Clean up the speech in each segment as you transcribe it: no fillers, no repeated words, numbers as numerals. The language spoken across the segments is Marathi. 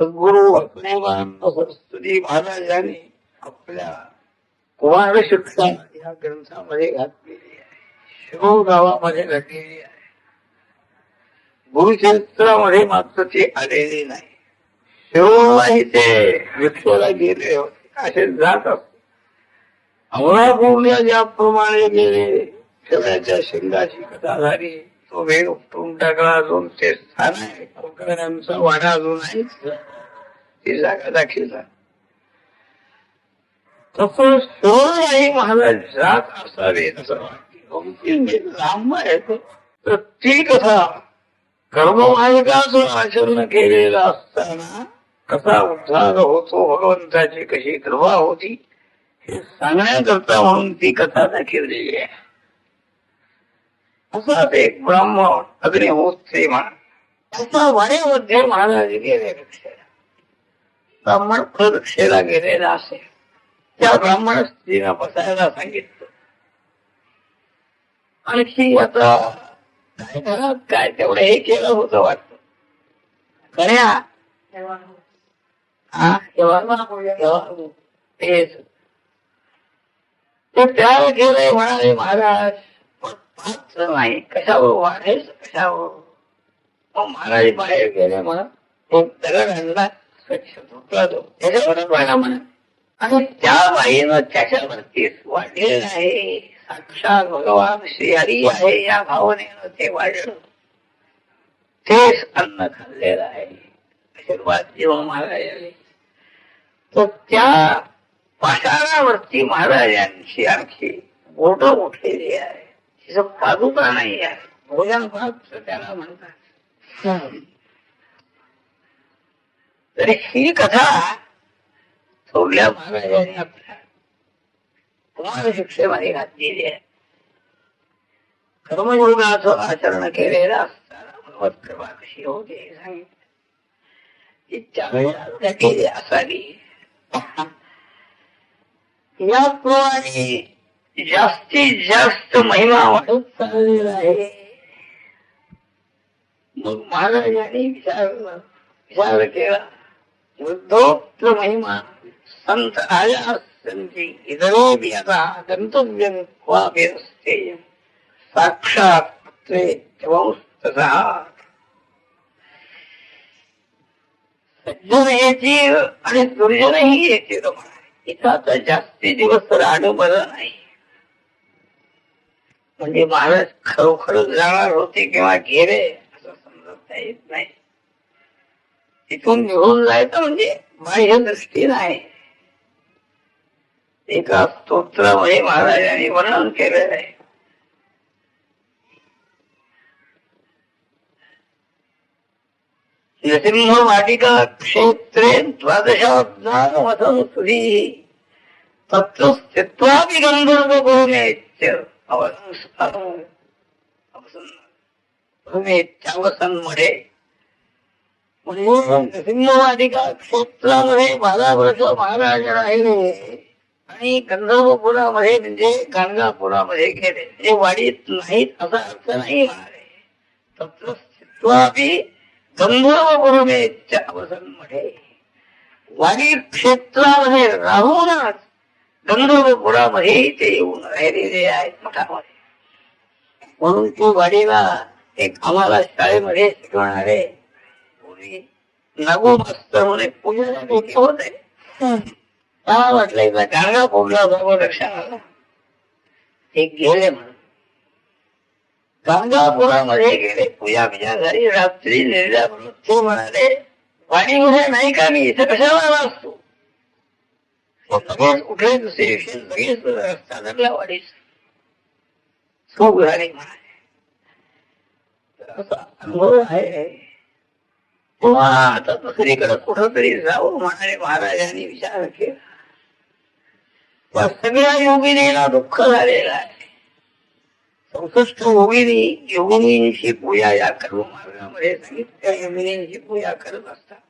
सद्गुरु भक्तिवेदांत सरस्वती महाराजांनी आपल्या कुमार शिक्षा या ग्रंथामध्ये घातलेली आहे. शिरो गावामध्ये घातलेली आहे. गुरुचरित्रामध्ये मात्र ती आलेली नाही. शिरोलाही ते विठ्ठला गेले होते, असे जात असते. अमरापूरला ज्याप्रमाणे गेले शेवट्याच्या शिंगाची कथा झाली, तो वेळ उपटून टाकला. अजून ते स्थान आहे, कोकणांचा वाडा अजून आहे, ती जागा दाखिला. तसं शिरोलाही महाराज जात असावे असं वाटते. लांब आहे तर ती कथा कर्ममार्गाचं आचरण केलेलं असताना कसा उद्धार होतो, भगवंताची कशी कृपा होती हे सांगण्याकरता म्हणून ती कथा दाखवलेली आहे. असाच एक ब्राह्मण अग्निहोत्री म्हणा, त्याच्या वाड्यामध्ये महाराज गेले रक्षेला. ब्राह्मण प्रदक्षेला गेलेला असेल, त्या ब्राह्मण स्त्रीला बसायला सांगितलं. आणखी आता काय घरात काय तेवढं हे केलं होतं वाटत. खऱ्या त्याला गेले, म्हणाले महाराज पात्र नाही, कशावर वाढायचं कशावर. मग महाराज बाहेर गेले, म्हणा एक दगड आणला, स्वच्छ धुतला तो, त्याच्यावरच वाढला म्हणा. आणि त्या बाईनं त्याच्यावरती वाढलेलं आहे. साक्षात भगवान श्री हरी आहे या भावनेनं ते वाढलं. तेच अन्न खाल्लेलं आहे. आशीर्वाद जेव्हा महाराज आले तर त्या पाषाणावरती महाराजांची आणखी बोट उठलेली आहे. तिचं पादुका नाही आहे, भोजन भात त्याला म्हणतात. तरी ही कथा थोरल्या महाराजांनी आपल्या कुमार शिक्षेमध्ये घातलेली आहे. कर्मयोगाचं आचरण केलेलं असताना भगवत कृपा कशी होते हे सांगितलं. ती असावी. याप्रमाणे जास्तीत जास्त महिमा वाढत चाललेला आहे. मग महाराजांनी विचार केला, वृद्धोक्त महिमा संत आया संती इतरोपि आता गंतव्यं क्वाप्यस्तेयं साक्षात पत्रे तथा. सज्जन येतील आणि दुर्जनही येतील. इथं आता जास्ती दिवस राहणं बरं नाही. म्हणजे महाराज खरोखरच जाणार होते किंवा गेले असं समजता येत नाही. तिथून निघून जायचं म्हणजे बाह्य दृष्टी नाही. एका स्तोत्रामध्ये महाराजांनी वर्णन केलेलं आहे. नृसिंह वाटिका क्षेत्रे द्वादशाब्दान सुधी तत्र स्थित्वापि गंधर्व भूमेत्य भूमेत्यावसन्मध्ये. म्हणजे नृसिंह वाटिका क्षेत्रामध्ये 12 वर्ष महाराज राहिले आणि गंधर्वपुरामध्ये म्हणजे गाणगापुरामध्ये गेले. ते वाडीत नाहीत असा अर्थ नाही म्हणाले. तत्र स्थित्वापि गंधर्वपुरमेच्या अवसन्मध्ये, वाडी क्षेत्रामध्ये राहूनच गंधर्वपुरामध्ये ते येऊन राहिलेले आहेत मठामध्ये. म्हणून ती वाडीला एक आम्हाला शाळेमध्ये शिकवणारे पूर्वी नागू मास्तर म्हणे पूजा होते. मला वाटलं एकदा गाणगापूरला जावं दर्शनाला. ते गेले म्हणून गाणगापुरामध्ये गेले. पूजा बिजा झाली, रात्री निर्जापूर ते म्हणाले वाडीमध्ये नाही का मी इथं कशाला आला असतो. लगेच कुठे दुसरे दिवशी लगेच रस्ता धरला वाडीच खूप झाली म्हणाले. असा अनुभव आहे. किंवा आता दुसरीकडे कुठंतरी जावं म्हणाले महाराजांनी विचार केला. त्या सगळ्या योगिनीला दुःख झालेलं आहे. 64 योगिनींची पूजा या कर्म मार्गामध्ये सांगितल्या योगिनींची पूजा करत असतात.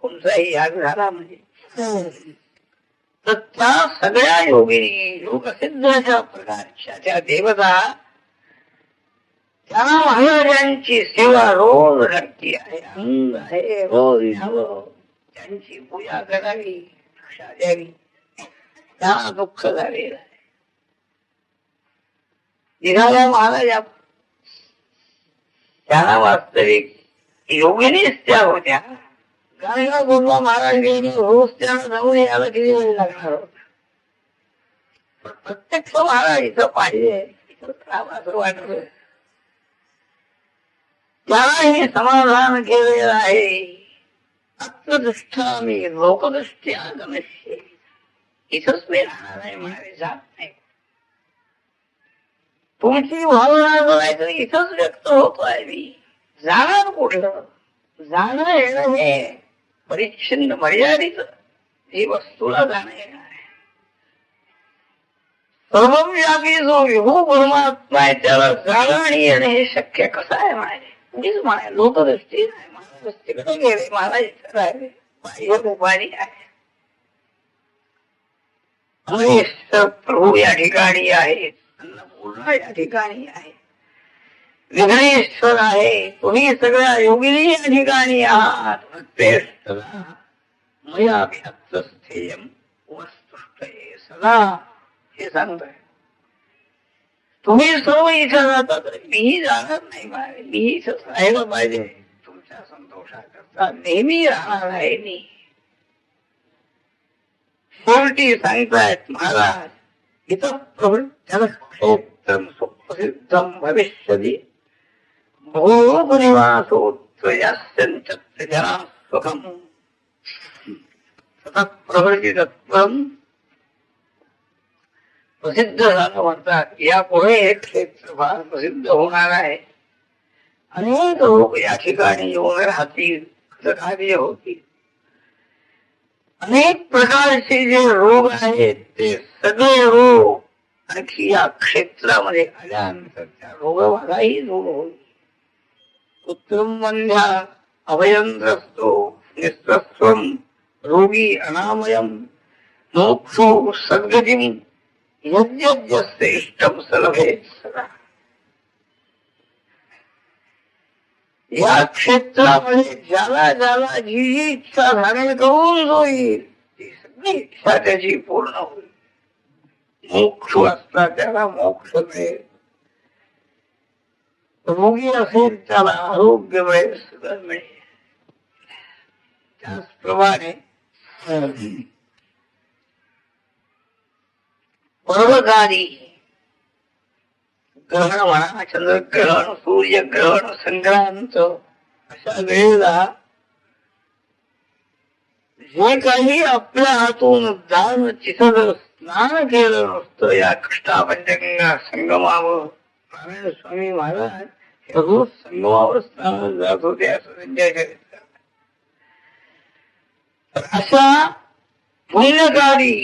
कोणताही याग झाला म्हणजे तर त्या सगळ्या योगिनी योगसिद्धाच्या प्रकारच्या त्या देवता त्या महाराजांची सेवा रोज घडती आहे. अंग आहे रोज न्यावं, त्यांची पूजा करावी, रक्षा द्यावी, त्यांना दुःख झालेलं आहे. निघाल्या महाराजा त्यांना वास्तविक योगिनीच त्या होत्या. गाणगा बोलवा महाराज गेली, रोज त्यांना जाऊन यायला किती वेळ लागणार होता. प्रत्यक्ष महाराज इथं पाहिजे, इथं असं वाटत. त्यालाही समाधान केलेलं आहे. आत्मदृष्टा मी लोकदृष्ट्या गमश्ये, इथंच मी राहणार आहे म्हणाले, जात नाही. तुमची भावना जो आहे तर इथंच व्यक्त होतोय, मी जाणार कुठलं. जाणं येणं हे परिच्छिन्न मर्यादित ही वस्तूला जाणं येणं आहे. सर्वव्यापी जो विभू परमात्मा आहे त्याला जाणं आणि येणं हे शक्य कसं आहे म्हणाले. मीच म्हणाले लोकदृष्टी नाही, महादृष्टीकडे गेले, मला इथं राहिले, बाह्य उपाधी आहे. प्रभू या ठिकाणी आहेत, अन्नपूर्णा या ठिकाणी आहे, विघ्नेश्वर आहे, तुम्ही सगळ्या योगिनी या ठिकाणी आहात. मया व्यक्तस्थेयम वस्तुष्टये सदा, हे सांगताय. तुम्ही सर्व इथं जाता तर मीही जाणार नाही म्हणाले, मी इथंच राहायला पाहिजे. तुमच्या संतोषाकरता नेहमी राहणार आहे मी. शेवटी सांगतायत महाराज, इथं त्याला क्षेत्रम सुप्रसिद्धम भविष्यति भूपरिवासोत्तयास्यंच जना सुखम प्रवर्तितत्वम. प्रसिद्ध झालं म्हणतात. यापुढे हे क्षेत्र फार प्रसिद्ध होणार आहे. अनेक लोक या ठिकाणी येऊन राहतील, कार्य होतील. अनेक प्रकारचे जे रोग आहेत ते सगळे रोग आणखी या क्षेत्रामध्ये आल्यानंतर त्या रोगवालाही दूर होईल. उत्तम बंध्या अभयंद्रस्तो निस्त्रस्वम रोगी अनामयम मोक्षो सद्गतिम यज्ञस्य इष्टम सलभेत सदा. या क्षेत्रामध्ये ज्याला ज्याला जी जी इच्छा धारण करून जो येईल ती सगळी इच्छा त्याची पूर्ण होईल. मोक्ष असता त्याला मोक्ष मिळेल, रोगी असेल त्याला आरोग्य मिळेल, सगळं मिळेल. त्याचप्रमाणे पर्वकाली ग्रहण म्हणा, चंद्रग्रहण, सूर्यग्रहण, संक्रांत अशा वेळेला जे काही आपल्या हातून दान चित्र स्नान केलं नसतं या कृष्णापंचगंगा संगमावर, नारायण स्वामी महाराज रोज संगमावर स्नान जात होते असं त्यांच्या चरित्रात. अशा पुण्यकारी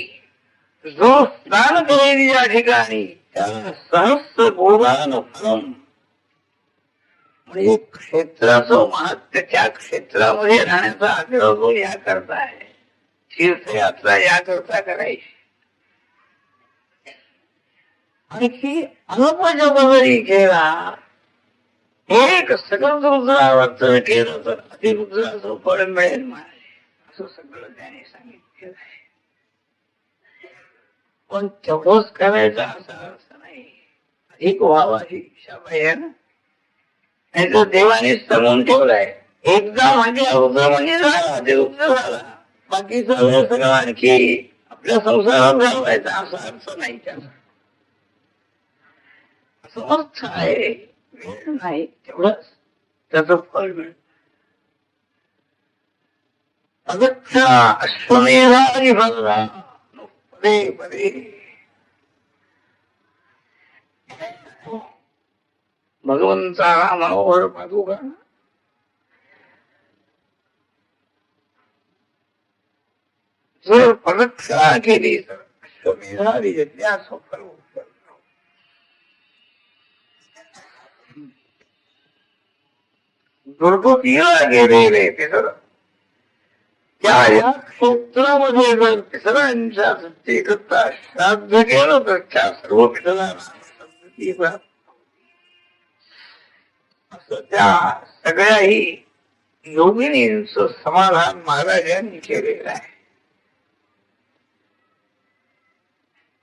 जो स्नान करेल या ठिकाणी त्याला सहस्र गोदान फलम, म्हणजे क्षेत्राचं महत्व त्या क्षेत्रामध्ये राहण्याचा आग्रह जो या करता आहे, तीर्थयात्रा या करता करायची. आणखी अल्प जप जरी केला, एक सकल रुद्रावर्तन केलं तर अतिरुद्राचं फळ मिळेल म्हणाले. असं सगळं त्याने सांगितलेलं आहे. पण तेवढंच करायचा असा अर्थ नाही, अधिक व्हावा ही इच्छा पाहिजे ना. नाही तर देवाने सांगून ठेवलाय, एकदा म्हणजे रुद्र म्हणजे झाला, ते रुद्र झाला, बाकीचा वेळ सगळं आणखी आपल्या संसारात घालवायचा असा अर्थ नाही त्याचा. असं अर्थ आहे, वेळ नाही तेवढंच त्याचं फळ मिळत. अगत्या अश्वमेधारी फलदा पदे पदे. भगवंता रामावर पादुका जर प्रदक्षिणा केली तर अश्वमेधारी यज्ञाचं फल उत्पन्न. दुर्गतीला गेलेले पितर त्या या क्षेत्रामध्ये जर पितरांच्या सत्तेकरता श्राद्ध केलं तर त्या सर्व पितरांना सद्गती प्राप्त. असं त्या सगळ्याही योगिनींचं समाधान महाराजांनी केलेलं आहे.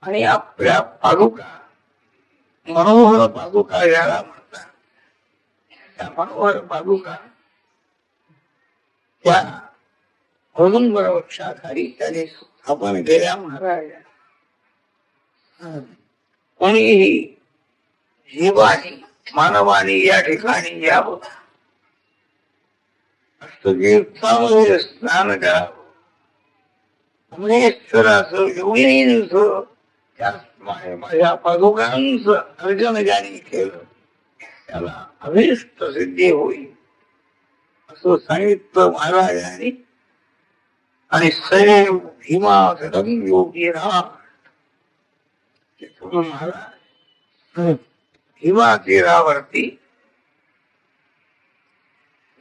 आणि आपल्या पादुका, मनोहर पादुका याला म्हणतात, त्या मनोहर पादुका त्या औदुंबर वृक्षाखाली त्याने स्थापन केल्या महाराज. कोणीही जीवानी मानवानी या ठिकाणी यावं, अष्टतीर्थामध्ये स्नान करावं, अमरेश्वराचं योगिनींचं त्याचप्रमाणे माझ्या पादुकांचं अर्जन ज्यांनी केलं त्याला अभीष्ट सिद्धी होईल असं सांगितलं महाराजांनी. आणि सैव भीमा योगी महाराज भीमा तीरावरती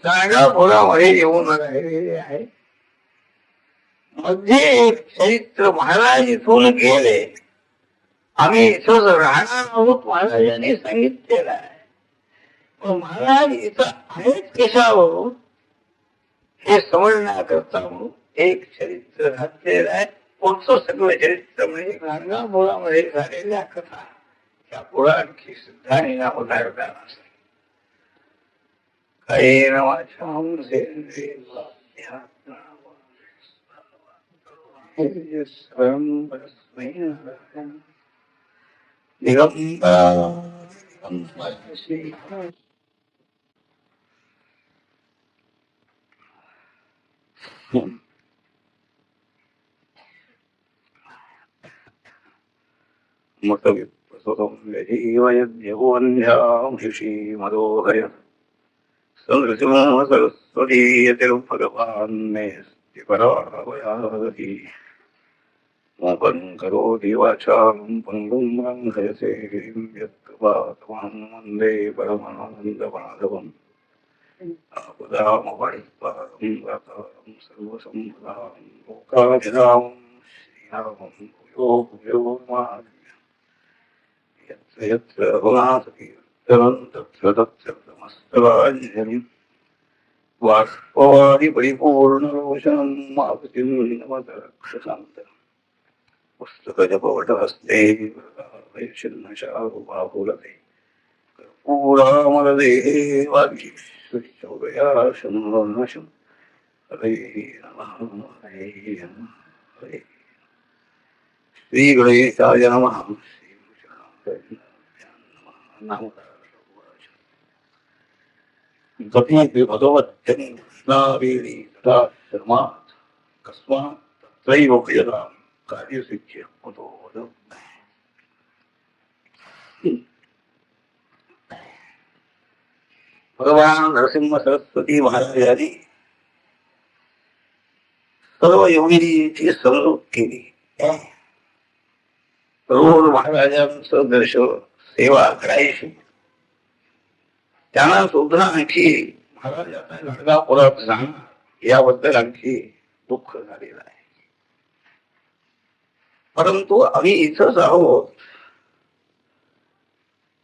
गाणगापुरामध्ये येऊन राहिलेले आहे. मध्ये एक चरित्र महाराज इथून गेले, आम्ही इथंच राहणार आहोत महाराजांनी सांगितलेलं आहे. पण महाराज इथं आहेत कशावर हे समजण्याकरता म्हणून एक चरित्र घातलेलं आहे. पुढचं सगळं चरित्र म्हणजे गाणगापुरामध्ये झालेल्या कथा त्या पुढे आणखी सिद्धांनी नामधारकांना असते. काही मदोहय भगवान मेस्ति परावयाति मोकं करोति वाचालं पङ्गुं लङ्घयते गिरिं यत्कृपातमहं वन्दे परमानन्दमाधवम् आपदामपरित्पादं गतां सर्वसम्पदां लोकाभिरामं श्रीरामं भूयो भूयो नमामि. यत्र यत्र रघुनाथकीर्तनं तत्र तत्र नमस्तकाञ्जलिं बाष्पवारि परिपूर्णलोचनं मारुतिं नमत रक्षसान्तम्. पुस्तकजपवटहस्ते वैशिन्नशारुबाहुलते कर्पूरामरदेहे वागीश्वरशौर्याशनशं. हरे नमः हरे नमः हरे. श्रीगणेशाय नमः. गती भगवत्यं कृष्णावेणी तथा शर्मात् कस्मात् तत्रैव प्रियतां कार्यसिद्ध्यः कुतो वद. भगवान नरसिंह सरस्वती महाराजांनी सर्व योगिनीची समजूत केली. रोज महाराजांचं दर्शन सेवा करायची. त्यांना सुद्धा आणखी महाराज आता गाणगापुरात जाणार याबद्दल आणखी दुःख झालेलं आहे. परंतु आम्ही इथंच आहोत.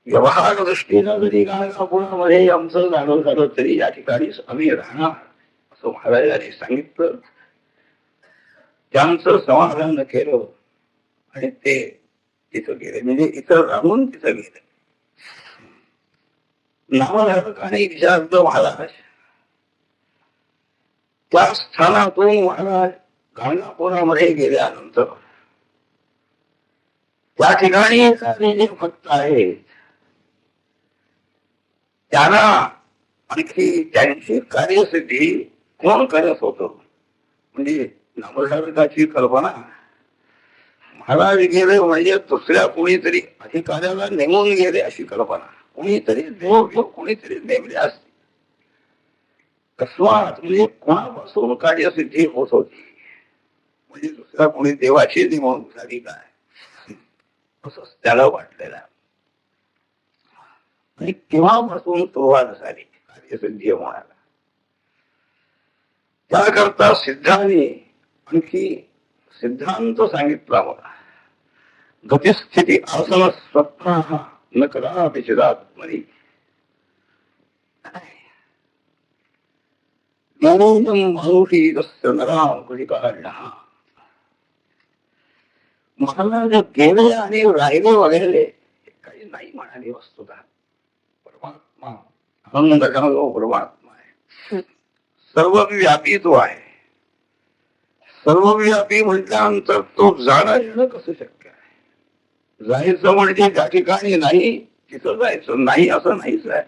व्यवहार दृष्टीनं जरी गाणगापुरामध्ये आमचं जाणं झालं तरी या ठिकाणीच आम्ही राहणार असं महाराजांनी सांगितलं. त्यांचं समाधान केलं आणि ते तिथं गेले, म्हणजे इथं राहून तिथं गेले. नामधारकाने विचारलं महाराज त्या स्थानातून महाराज गाणगापुरामध्ये गेल्यानंतर त्या ठिकाणी जे भक्त आहेत त्यांना आणखी त्यांची कार्यसिद्धी कोण करत होत, म्हणजे नामधारकाची कल्पना महाराज गेले म्हणजे दुसऱ्या कोणीतरी अधिकाऱ्याला नेमून गेले अशी कल्पना. कोणीतरी देव कोणीतरी नेमले असते. कस्मात म्हणजे कोणापासून कार्यसिद्धी होत होती, म्हणजे दुसऱ्या कोणी देवाची नेमणूक झाली काय असंच त्याला वाटलेलं. आणि केव्हापासून सुरुवात झाली कार्यसिद्धी होण्याला त्याकरता सिद्धांनी आणखी सिद्धांत सांगितला मला. गतिस्थिती आसन स्वप्न न कदापि चिदात्मनि. मानुषी तस्य नराम कधी काढला. महाराज गेले आणि राहिले वगैरे काही नाही म्हणाली वस्तुता. परमात्मा अहंकार जो परमात्मा आहे, सर्वव्यापी तो आहे. सर्वव्यापी म्हटल्यानंतर तो जाणं येणं कसं शक्य आहे? जायचं म्हणजे ज्या ठिकाणी नाही तिथं जायचं नाही असं नाहीच आहे.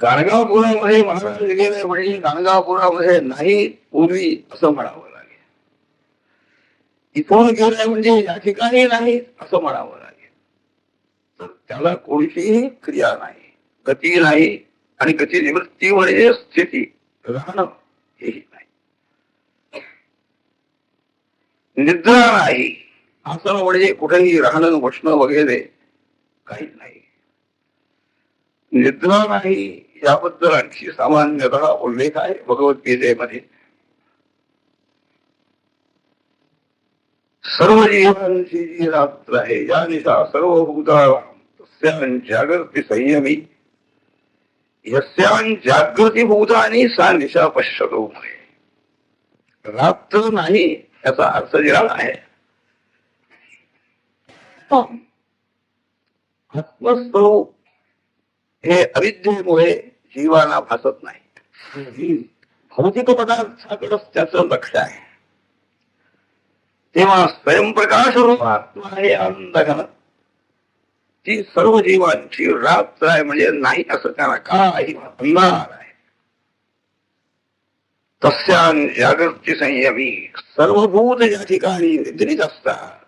गाणगापुरामध्ये महाराज गेले म्हणजे गाणगापुरामध्ये नाही पूर्वी असं म्हणावं लागेल. इथून गेले म्हणजे या ठिकाणी नाही असं म्हणावं लागेल. तर त्याला कोणतीही क्रिया नाही, गती नाही. आणि गती निवृत्ती म्हणजे स्थिती, राहणं हेही नाही. निद्रा नाही, असं म्हणजे कुठेही राहणं बसणं वगैरे काही नाही. निद्रा नाही याबद्दल आणखी सामान्यतः उल्लेख आहे भगवद्गीतेमध्ये. सर्व जीवांची जी रात्र आहे या निशा सर्व भूतानां जागृती संयमी यस्यां जागृती भूतानी सा निशा पश्यतो. रात्र नाही याचा अर्थ निराळा आहे. आत्मस्वरूप हे अविद्येमुळे जीवाला भासत नाही. भौतिक पदार्थाकडेच त्याचं लक्ष आहे. तेव्हा स्वयंप्रकाश रूप आत्मा हे आनंदघन ती सर्व जीवांची रात्र आहे म्हणजे नाही असं त्याला काही अंधार आहे. तस्यां जागृती संयमी सर्वभूत या ठिकाणी निद्रित असतात,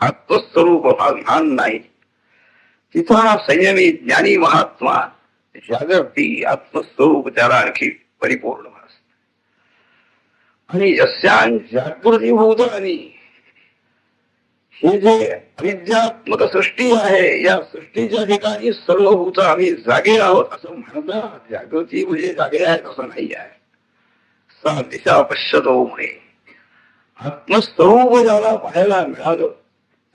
आत्मस्वरूप भान नाही. तिथं संयमी ज्ञानी महात्मा जागृती आत्मस्वरूप त्याला आणखी परिपूर्ण भासते. आणि यस्यां जागृती भूतानी हे जे अविद्यात्मक सृष्टी आहे या सृष्टीच्या ठिकाणी सर्व भूत आम्ही जागे आहोत असं म्हणतात. जागृती म्हणजे जागे आहे असं नाही आहे. सा दिशा पश्यतो म्हणे. आत्मस्वरूप ज्याला पाहायला मिळालं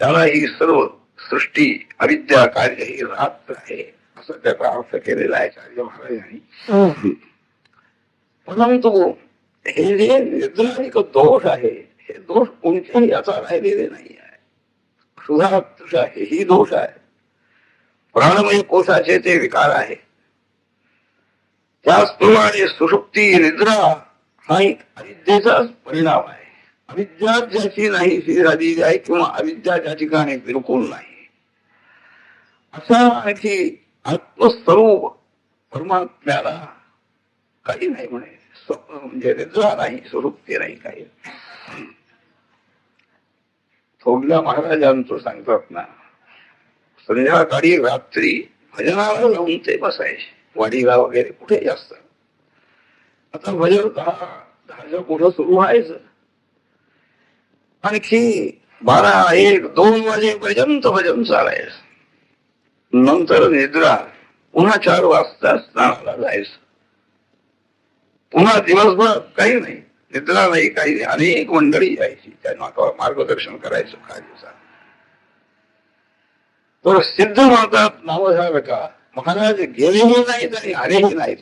त्याला ही सर्व सृष्टी अविद्या कार्य ही रात्र आहे असं त्याचा अर्थ केलेला आहे आचार्य महाराजांनी. परंतु हे जे निद्रानिक दोष आहे हे दोष कोणत्याही याचा राहिलेले नाही आहे. क्षुधा हेही दोष आहे. प्राणमय कोशाचे ते विकार आहे. त्याचप्रमाणे सुषुप्ती निद्रा हा एक अविद्येचाच परिणाम आहे. अविद्या ज्याची नाही ती झालेली आहे किंवा अविद्या ज्या ठिकाणी बिलकुल नाही अशा आणखी आत्मस्वरूप परमात्म्याला काही नाही म्हणे. म्हणजे निद्रा नाही, सुषुप्ती नाही, काही. थोरल्या महाराजांचं सांगतात ना, संध्याकाळी रात्री भजनाला लावून ते बसायचे वाडीला वगैरे कुठेही असतात. आता भजन 10 पुढं सुरू व्हायचं, आणखी 12, 1, 2 वाजेपर्यंत भजन चालायचं. नंतर निद्रा, पुन्हा 4 वाजता स्नानाला जायचं. पुन्हा दिवसभर काही नाही, निद्रा नाही, काही नाही. अनेक मंडळी यायची त्यांना मार्गदर्शन करायचं काही दिवसात. तर सिद्ध म्हणतात नामधारका महाराज गेलेही नाहीत आणि आलेही नाहीत.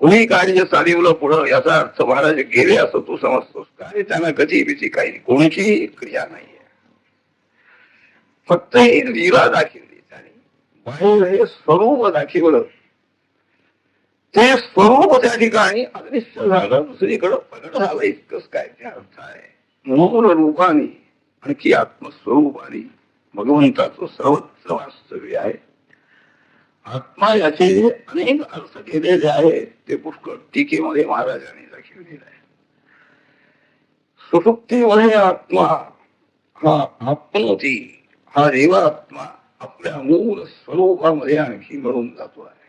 कुणी कार्य चालवलं पुढं याचा अर्थ महाराज गेले असं तू समजतोस काय? त्यांना गती भीती काही नाही, कोणीची क्रिया नाहीये. फक्त ही लीला दाखवली त्याने, बाहेर हे स्वरूप दाखवलं. ते स्वरूप त्या ठिकाणी अदृश्य झालं, दुसरीकडं प्रगट झालं इतकंच काय ते अर्थ आहे. मूळ रूपाने आणखी आत्मस्वरूपाने भगवंताचं सर्वत्र वास्तव्य आहे. आत्मा याचे अनेक अर्थ केलेले आहे ते पुष्कळ टीकेमध्ये महाराजांनी दाखवलेले आहे. सुषुप्तीमध्ये आत्मा हा आपणती हा देवात्मा आपल्या मूळ स्वरूपामध्ये आणखी मिळून जातो आहे.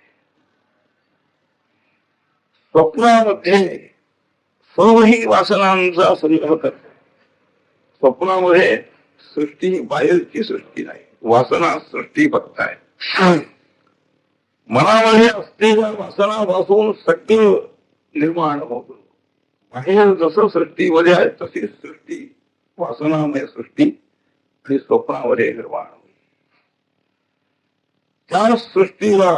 स्वप्नामध्ये सर्व ही वासनांचा संग्रह करतो. स्वप्नामध्ये सृष्टी बाहेरची सृष्टी नाही, वासना सृष्टी फक्त आहे. मनामध्ये असलेल्या वासनापासून सगळं निर्माण होतं. बाहेर जसं सृष्टीमध्ये आहे तशी सृष्टी वासनामय सृष्टी आणि स्वप्नामध्ये निर्माण होईल. त्या सृष्टीला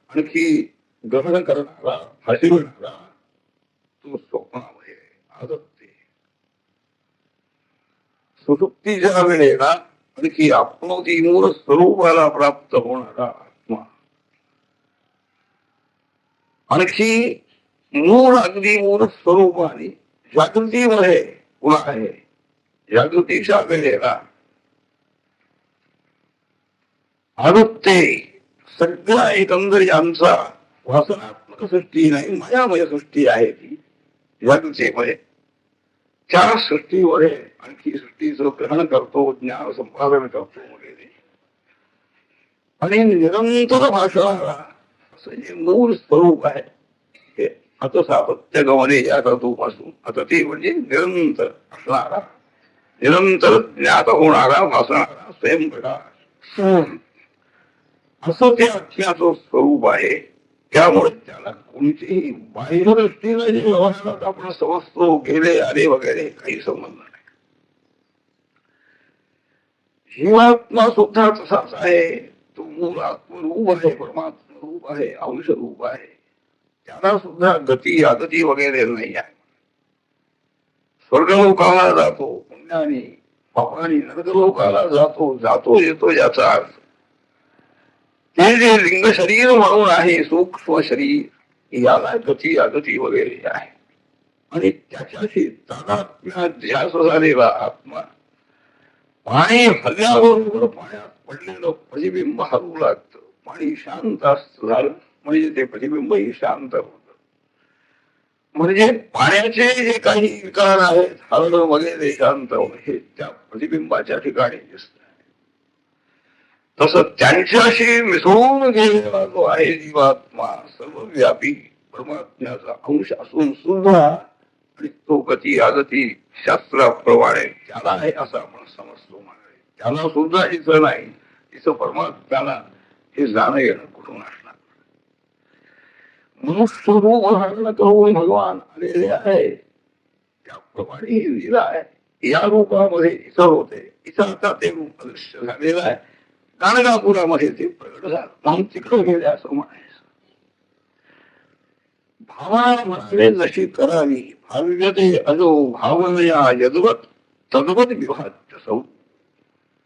आणखी ग्रहण करणारा हसविणारा तो स्वप्नामध्ये आदत्ते. सुसुप्तीच्या वेळेला आणखी आपणोती मूळ स्वरूपाला प्राप्त होणारा आत्मा आणखी मूळ अगदी मूळ स्वरूपाने जागृतीमध्ये उभा आहे. जागृतीच्या वेळेला आदत्ते सगळा एकंदर यांचा वासनात्मक सृष्टी नाही, मायामय सृष्टी आहे ती जागृतीमध्ये. त्या सृष्टीमध्ये आणखी सृष्टीचं ग्रहण करतो, ज्ञान संपादन करतो वगैरे आणि निरंतर भाषणारा असं जे मूळ स्वरूप आहे हे आता सातत्य गमने या धातूपासून आता ते म्हणजे निरंतर असणारा, निरंतर ज्ञात होणारा, भासणारा स्वयंप्रकाश असं ते अज्ञाचं स्वरूप आहे. त्यामुळे त्याला कोणतीही बाह्य दृष्टीला जे व्यवहारात आपण समजतो गेले आले वगैरे काही संबंध नाही. जीवात्मा सुद्धा तसाच आहे. तो मूळ आत्मरूप आहे, परमात्मा रूप आहे, अंश रूप आहे. त्याला सुद्धा गती अगती वगैरे नाही आहे. स्वर्गलोकाला जातो पुण्याने, पापाने नरकलोकाला जातो, जातो येतो याचा अर्थ ते जे लिंग शरीर म्हणून आहे, सूक्ष्म शरीर, याला गती अगती वगैरे आहे. आणि त्याच्याशी तादात्म्य ध्यास झालेला आत्मा पाणी हल्ल्याबरोबर पाण्यात पडलेलं प्रतिबिंब हलू लागतं. पाणी शांत झालं म्हणजे ते प्रतिबिंबही शांत होत. म्हणजे पाण्याचे जे काही विकार आहेत, हलणं वगैरे शांत होणं, हे त्या प्रतिबिंबाच्या ठिकाणी दिसत. तसं त्यांच्याशी मिसळून गेलेला जो आहे जीवात्मा, सर्वव्यापी परमात्म्याचा अंश असून सुद्धा आणि तो गती आगती शास्त्राप्रमाणे त्याला आहे असं आपण समजतो. त्याला सुद्धा इथं नाही, तिथं परमात्म्याला हे जाणं येणं कुठून असणार. मनुष्य रूप धारण करून भगवान आलेले आहे, त्याप्रमाणे ही लीला आहे. या रूपामध्ये इथं होते, इथं आता ते रूप दृश्य झालेलं आहे. गाणगापुरामध्ये ते प्रगट झालं म्हणून तिकडे गेले असं म्हणायचं. भावना म्हणावे जशी करावी, भाव्यते अजो भावनया यद्वत तद्वत विभाज्य सौ.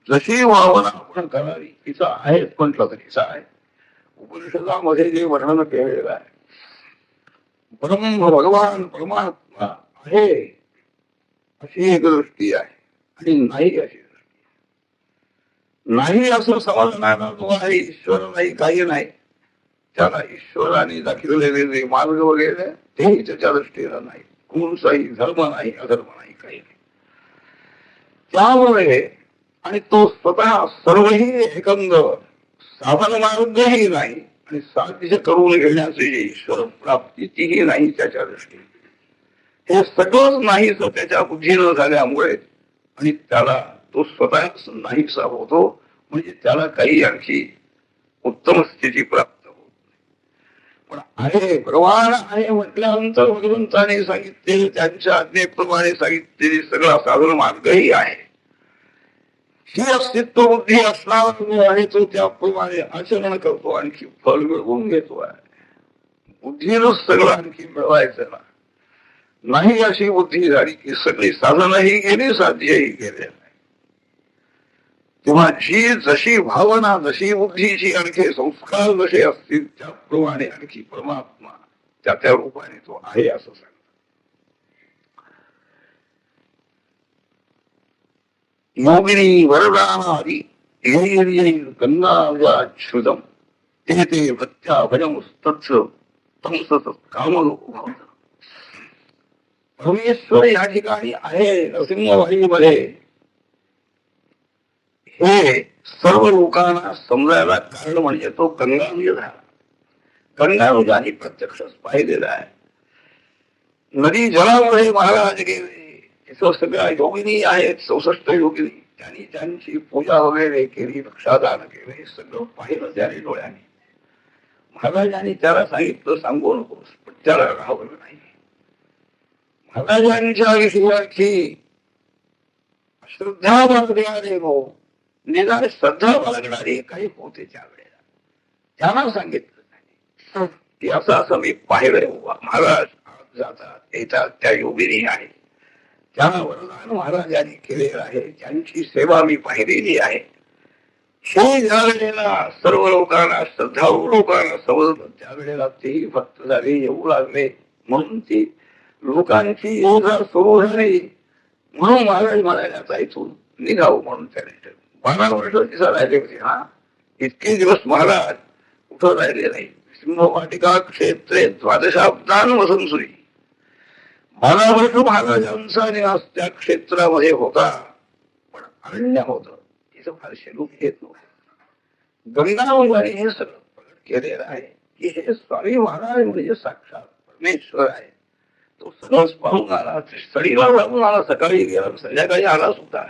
जशी भावना आपण करावी तिचं आहेच म्हटलं तर तिचं आहे. उपनिषदामध्ये जे वर्णन केलेलं आहे, ब्रह्म भगवान परमात्मा आहे अशी एक दृष्टी आहे आणि नाही अशी नाही असं समजणारा जो आहे ईश्वर नाही, काही नाही, त्याला ईश्वराने दाखवलेले जे मार्ग वगैरे तेही त्याच्या दृष्टीनं नाही. कोणताही धर्म नाही, अधर्म नाही, काही नाही. त्यामुळे आणि तो स्वतः सर्वही एकंदर साधन मार्गही नाही आणि साध्य करून घेण्याची जी ईश्वर प्राप्ती तीही नाही त्याच्या दृष्टीने. हे सगळंच नाहीच त्याच्या बुद्धीनं झाल्यामुळे आणि त्याला तो स्वतःच नाहीसा होतो. म्हणजे त्याला काही आणखी उत्तम स्थिती प्राप्त होत नाही. पण आहे भगवान आहे म्हटल्यानंतर भगवंताने सांगितलेले, त्यांच्या आज्ञेप्रमाणे सांगितलेले सगळा साधन मार्गही आहे. ही अस्तित्व बुद्धी असणारा आहे तो त्याप्रमाणे आचरण करतो, आणखी फल मिळवून घेतो आहे. बुद्धीनच सगळं आणखी मिळवायचं ना, नाही अशी बुद्धी झाली की सगळी साधनही गेली, साध्यही गेले. तेव्हा जी जशी भावना, जशी बुद्धीची आणखी संस्कार जसे असतील त्याप्रमाणे आणखी परमात्मा त्या त्या रूपाने तो आहे असं सांगतात. योगिनी वरदानादि गंगाश्रुतम ते ते भक्त्या भजम तत्स तमसत कामलो. परमेश्वर या ठिकाणी आहे नरसिंहवाडीमध्ये. हे सर्व लोकांना समजायला कारण म्हणजे तो गंगानुज झाला. गंगानुजाने प्रत्यक्षच पाहिलेला आहे. नदी जलामध्ये महाराज गेले, तिथं सगळ्या योगिनी आहेत, 64 योगिनी. त्यांनी त्यांची पूजा वगैरे केली, भिक्षादान केलं, हे सगळं पाहिलं त्याने डोळ्याने. महाराजांनी त्याला सांगितलं सांगू नकोस, पण त्याला राहवलं नाही. महाराजांच्या विषयाची श्रद्धा बाळगणारे लोक, श्रद्धा बाळगणारे काही होते त्यावेळेला, त्यांना सांगितलं नाही. की असं असं मी पाहिलंय महाराज जातात येतात त्या योगिनी आहे, त्या वरदान महाराजांनी केलेलं आहे, त्यांची सेवा मी पाहिलेली आहे. हे ज्या सर्व लोकांना श्रद्धाळू लोकांना समजलं त्यावेळेला तेही भक्त झाले, येऊ लागले. म्हणून ती लोकांची योजना सुरू झाली. म्हणून महाराज म्हणाले आता इथून निघावं म्हणून त्याने 12 वर्ष तिचा राहिले होते. हा इतके दिवस महाराज कुठं राहिले नाही. सिंहवाटिका क्षेत्रे द्वादशाब्दान वसंसुरी 12 वर्ष महाराजांचा निवास त्या क्षेत्रामध्ये होता. पण अरण्य होत, तिथं फारसे लोक येत नव्हते. गंगावंगाने हे सगळं प्रकट केलेलं आहे की हे स्वामी महाराज म्हणजे साक्षात परमेश्वर आहे. तो सहज पाहून आला, स्थळीला जाऊन आला, सकाळी गेला, संध्याकाळी आला सुद्धा.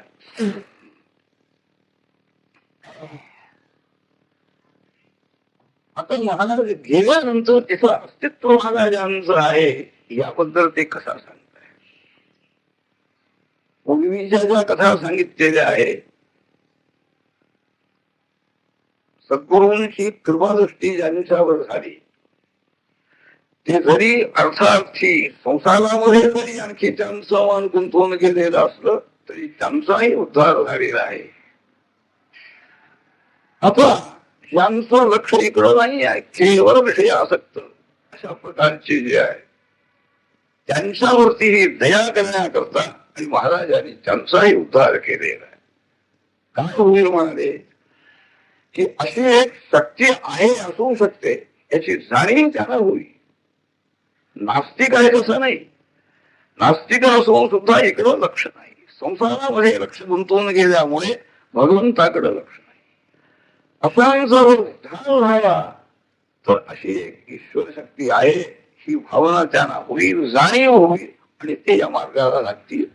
आता महाराज गेल्यानंतर तिथं अस्तित्व महाराजांचं आहे याबद्दल ते कसा सांगताय. पूर्वीच्या ज्या कथा सांगितलेल्या आहे, सद्गुरूंची कृपादृष्टी ज्यांच्यावर झाली ते जरी अर्थार्थी संसारामध्ये जरी आणखी त्यांचं मन गुंतवून गेलेलं असलं तरी त्यांचाही उद्धार झालेला आहे. आता यांचं लक्ष इकडं नाही आहे, केवळ विषय आसक्त अशा प्रकारचे जे आहे त्यांच्यावरती दया करण्याकरता आणि महाराजांनी त्यांचाही उद्धार केलेला आहे. काय होईल म्हणाले की अशी एक शक्ती आहे, असू शकते, याची जाणीव त्यांना होईल. नास्तिक आहे तसं नाही, नास्तिक असून सुद्धा इकडं लक्ष नाही, संसारामध्ये लक्ष गुंतवून गेल्यामुळे भगवंताकडे लक्ष नाही. असांचा उद्धार झाला तर अशी एक ईश्वर शक्ती आहे ही भावना त्यांना होईल, जाणीव होईल आणि ते या मार्गाला लागतील.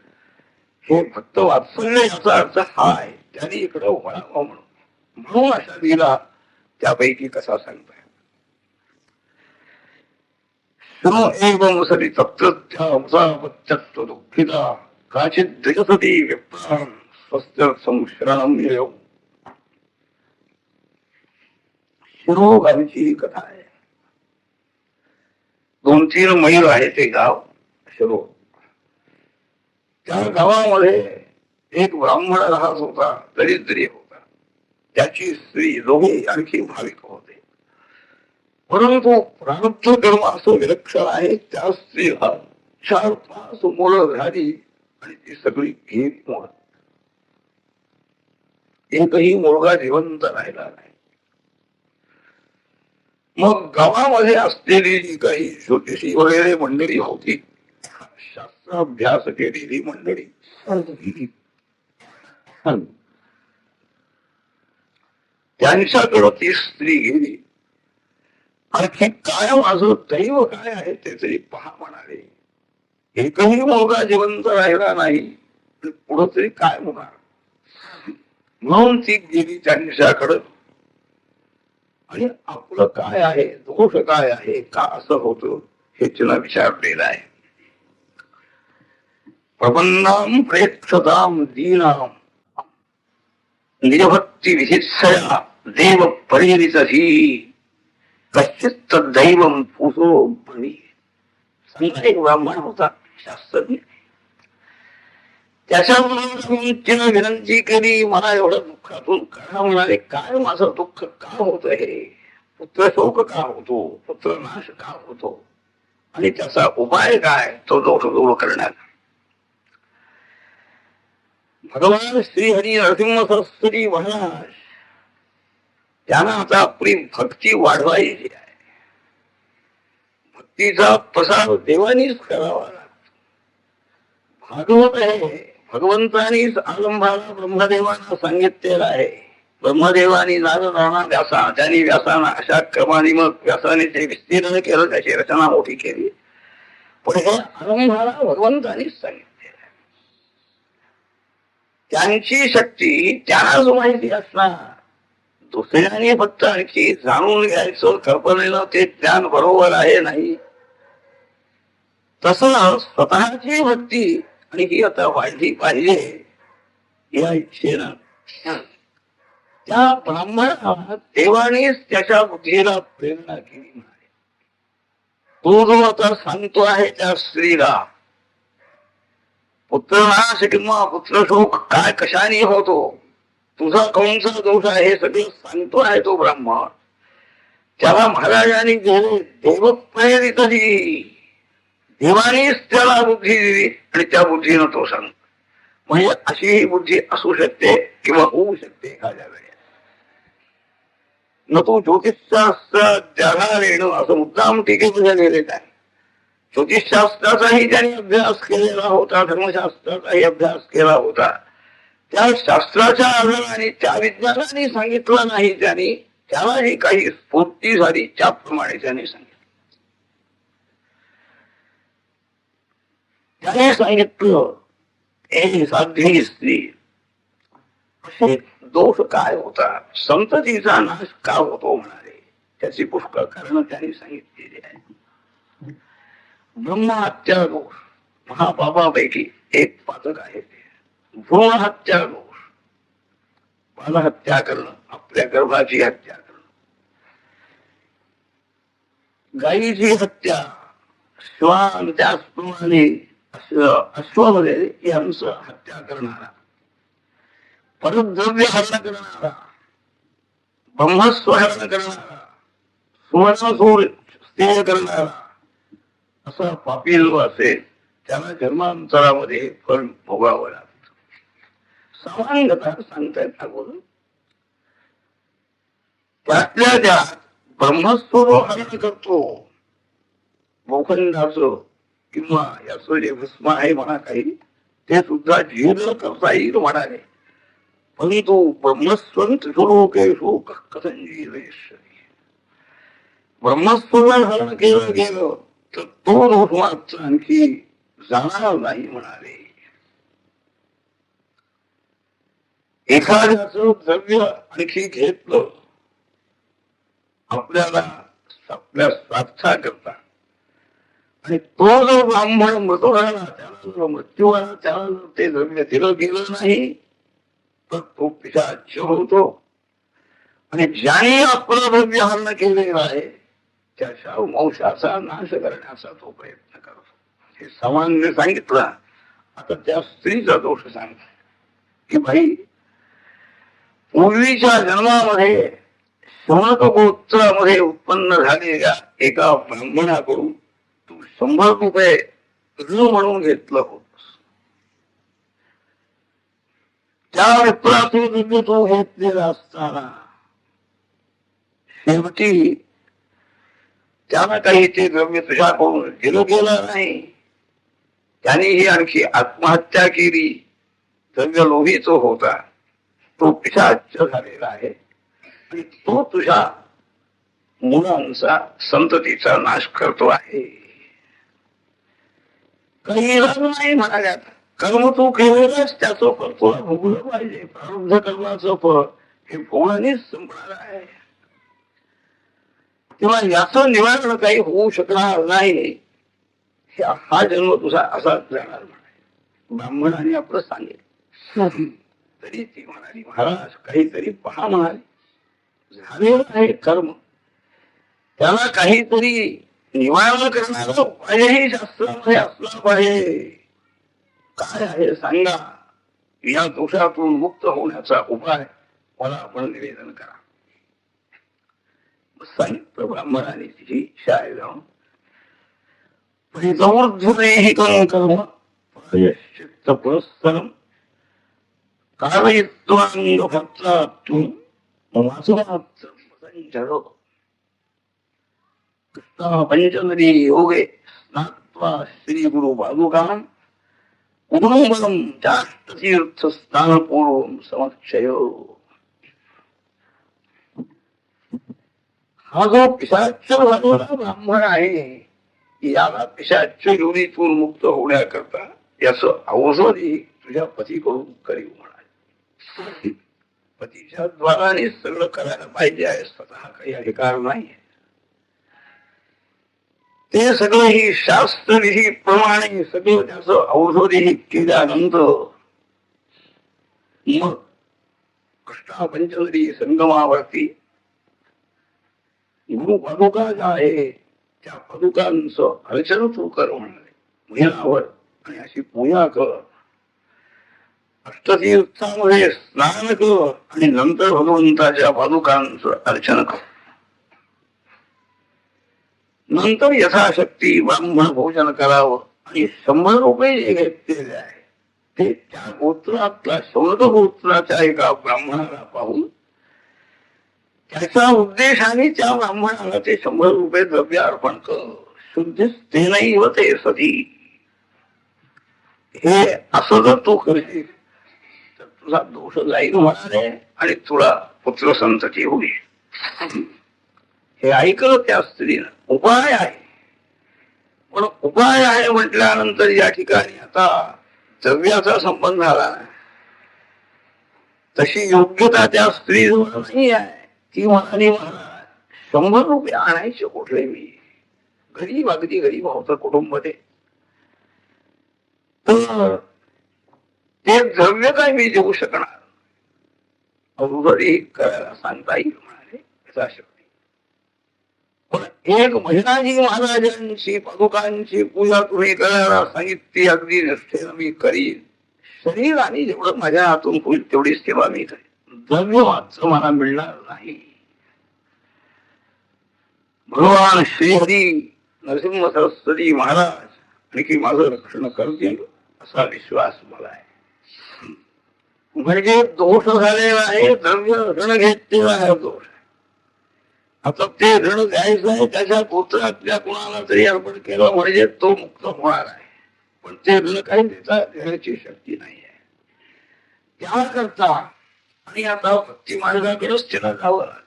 हे फक्त वात्सल्य याचा अर्थ हा आहे. त्यांनी इकडं वळावं म्हणून अशा लीला त्यापैकी कसा सांगताय. एवं सरी तत्त्वत्व दुःखिता काचित द्विजसती विप्रां स्वस्त्यर्थं शरणं ययौ. शिरोगांची ही कथा आहे. 2-3 मैल आहे ते गाव शिरो. त्या गावामध्ये एक ब्राह्मण राहत होता, दरिद्री होता. त्याची स्त्री, दोघे आणखी भाविक होते. परंतु प्रारब्ध कर्म असं विलक्षण आहे. त्या स्त्रीला 4-5 मुलं झाली आणि ती सगळी गेली मुलं. एकही मुलगा जिवंत राहिला नाही. मग गावामध्ये असलेली जी काही ज्योतिषी वगैरे मंडळी होती, शास्त्राभ्यास केलेली मंडळी, त्यांच्याकडं ती स्त्री गेली. आणखी काय माझं दैव काय आहे ते तरी पहा म्हणाले. एकही मुलगा जिवंत राहिला नाही, पुढं तरी काय होणार. म्हणून ती गेली त्यांच्याकडं आणि आपलं काय आहे, दोष काय आहे, का असं होतं हे तिला विचारलेलं आहे. प्रपन्नाम प्रेक्षताम दीनाम निजभक्ती विशिष्या देव परिहरितही कश्चित दैवम पुसो भवी. एक ब्राह्मण होता, शास्त्रज्ञ. त्याच्याबरोबर तिनं विनंती केली, मला एवढं दुःखातून काढा. म्हणाले, काय माझं दुःख का होत आहे, पुत्र शोक का होतो, पुत्र नाश का होतो आणि त्याचा उपाय काय, तो दोष दूर करण्याचा. भगवान श्रीहरी नरसिंह सरस्वती महाराज त्यांना आता आपली भक्ती वाढवायची आहे. भक्तीचा प्रसार देवानीच करावा लागतो. भागवत आहे, भगवंतानीच आलंभाला ब्रह्मदेवांना सांगितलेलं आहे. ब्रह्मदेवानी नारदांना व्यासा, त्यांनी व्यासाना अशा क्रमाने मग व्यासाने ते विस्तीर्ण केलं, त्याची रचना मोठी केली. पण हे आलंभाला भगवंतानीच सांगितलेलं आहे. त्यांची शक्ती त्यांनाच माहिती असणार. दुसऱ्याने फक्त आणखी जाणून घ्यायचं कल्पनेला ते ज्ञान बरोबर आहे नाही. तसं स्वतःची भक्ती आणि ही आता वाढली पाहिजे या इच्छेनं त्या ब्राह्मणाला देवानेच त्याच्या बुद्धीला प्रेरणा केली. तो जो आता सांगतो आहे त्या स्त्रीला पुत्रनाश किंवा पुत्रशोक काय कशाने होतो, तुझा कोणचा दोष आहे हे सगळं सांगतो आहे तो ब्राह्मण. त्याला महाराजांनी देव प्रेरित दिली, देवानीच त्याला बुद्धी दिली आणि त्या बुद्धीनं तो सांगतो. म्हणजे अशी ही बुद्धी असू शकते किंवा होऊ शकते एखाद्या वेळेस. न तो ज्योतिषशास्त्र त्याला रेणू असं मुद्दाम टीकेमध्ये लिहिलेलं आहे. ज्योतिषशास्त्राचाही त्यांनी अभ्यास केलेला होता, धर्मशास्त्राचाही अभ्यास केला होता. त्या शास्त्राच्या आधाराने त्या विज्ञानाने सांगितलं नाही त्यांनी, त्यालाही काही स्फूर्ती झाली त्याप्रमाणे त्यांनी सांगितलं. त्याने सांगितलं हे साध्वी स्त्री दोष काय होता, संततीचा नाश का होतो म्हणाले, त्याची पुष्कळ कारण त्यांनी सांगितलेली आहे. ब्रह्महत्या दोष महापापापैकी एक पातक आहे. भ्रूण हत्या दोष, बालहत्या करणं, आपल्या गर्भाची हत्या करणं, गायीची हत्या, श्वान त्याचप्रमाणे अश्वमध्ये यांचं हत्या करणारा, परत द्रव्य हरण करणारा, ब्रह्मस्व हरण करणारा, सुवर्णसूर स्नेह करणारा, असा पापी जो असेल त्याला जन्मांतरामध्ये फळ भोगावं लागतं. समांगता सांगतायत अगोदर. त्यातल्या त्यात ब्रह्मस्व हरण करतो, भूखंडाचं किंवा याचं जे भस्म आहे म्हणा काही, ते सुद्धा जीर्ण करता येईल म्हणाले. परंतु ब्रह्मस्वंत स्वरूपेषु कथंजीवेश्वरी, ब्रह्मस्वरूप हरण केलं गेलं तर तो दोष मात्र आणखी जाणार नाही म्हणाले. एखाद्याचं द्रव्य आणखी घेतलं आपल्याला आपल्या स्वार्था करता आणि तो जो ब्राह्मण मृत राहिला, त्याला जो मृत्यू आला, त्याला जर ते द्रव्य दिलं गेलं नाही तर तो पिशाच होतो. आणि ज्याने आपलं द्रव्य हरण केलेलं आहे त्याच्या वंशाचा नाश करण्याचा तो प्रयत्न करतो. हे सामान्य सांगितलं. आता त्या स्त्रीचा दोष सांगतो की भाई, पूर्वीच्या जन्मामध्ये शौनक गोत्रामध्ये उत्पन्न झालेल्या एका ब्राह्मणाकडून तू 100 रुपये ऋण म्हणून घेतलं होतस. त्या मित्रातून द्रव्य तो घेतलेला असताना शेवटी त्याला काही ते द्रव्य तुझ्याकडून दिलं गेलं नाही, त्यानेही आणखी आत्महत्या केली. द्रव्य लोभीच होता, तो पिशाच झालेला आहे आणि तो तुझ्या मुलांचा संततीचा नाश करतो आहे. काही इलाज नाही म्हणाल्या. कर्म तू केलेलंच त्याचं फळ तुला भोगलं पाहिजे. प्रारब्ध कर्माचं फळ हे भोगानेच संपणार आहे, तेव्हा याचं निवारण काही होऊ शकणार नाही. हा जन्म तुझा असाच जाणार म्हणाले. ब्राह्मणाने आपलं सांगितलं तरी ती म्हणाली, महाराज काहीतरी पहा म्हणाली, झालेलं आहे कर्म, त्याला काहीतरी निवारण करणारा उपायही शास्त्रामध्ये असला पाहिजे. काय आहे सांगा, या दोषातून मुक्त होण्याचा उपाय मला आपण निवेदन करा. सांगितलं ब्राह्मणाने तिची शाळेत जाऊन. कर्म पुरस्सरम कृष्ण पंचनदी योगे स्नात्वा श्री गुरु पादुकां उदुंबरम चाष्टतीर्थ स्नानपूर्वं समक्षयो. हा जो पिशाच झालेला ब्राह्मण आहे, याला पिशाच योनीतून मुक्त होण्याकरता याचं औषधही तुझ्या पतीकडून करीव म्हणाले. पतीच्या द्वाराने सगळं करायला पाहिजे आहे, स्वतः काही अधिकार नाही. ते सगळं ही शास्त्रविधी प्रमाणे सगळं त्याचं औषधही केल्यानंतर मग कृष्णा पंचनदी संगमावरती गुरु पादुका ज्या आहे त्या पादुकांचं अर्चन तू कर म्हणाले. महिनाभर आणि अशी पूजा कर, अष्टतीर्थामध्ये स्नान कर आणि नंतर भगवंताच्या पादुकांचं अर्चन कर. नंतर यथाशक्ती ब्राह्मण भोजन करावं आणि 100 रुपये जे घेतलेले आहे ते त्या गोत्रातला शौनक गोत्राच्या एका ब्राह्मणाला पाहून त्याच्या उद्देशाने त्या ब्राह्मणाला ते 100 रुपये द्रव्य अर्पण कर. शुद्धीस ते नाही होते सती. हे असं जर तू करशील तर तुझा दोष जाईल म्हणाले आणि तुला पुत्र संतती होईल. हे ऐकलं त्या स्त्रीनं. उपाय आहे, पण उपाय आहे म्हटल्यानंतर या ठिकाणी आता द्रव्याचा संबंध आला नाही. तशी योग्यता त्या स्त्रीजवळ नाही आहे. ती म्हणाली, 100 रुपये आणायचे कुठले मी, गरीब अगदी गरीब होतं कुटुंब ते, तर ते द्रव्य काय मी देऊ शकणार, अवघडी करायला सांगता येईल म्हणाले यथाशक्ती. पण एक महिनाजी महाराजांची पादुकांची पूजा तुम्ही करायला सांगितली, अगदी निष्ठेनं मी करीन. शरीराने जेवढं माझ्या हातून होईल तेवढी सेवा मी करेन, द्रव्य मात्र मला मिळणार नाही. भगवान श्रीहरी नरसिंह सरस्वती महाराज आणखी माझं रक्षण करतील असा विश्वास मला आहे. म्हणजे दोष झालेला आहे, द्रव्य ऋण घेतलेला आहे दोष. आता ते ऋण द्यायचं आहे त्याच्या पुत्रातल्या कुणाला तरी अर्पण केलं म्हणजे तो मुक्त होणार आहे. पण ते ऋण काही देण्याची शक्ती नाही आहे त्याकरता. आणि आता भक्ती मार्गाकडेच तिला जावं लागेल.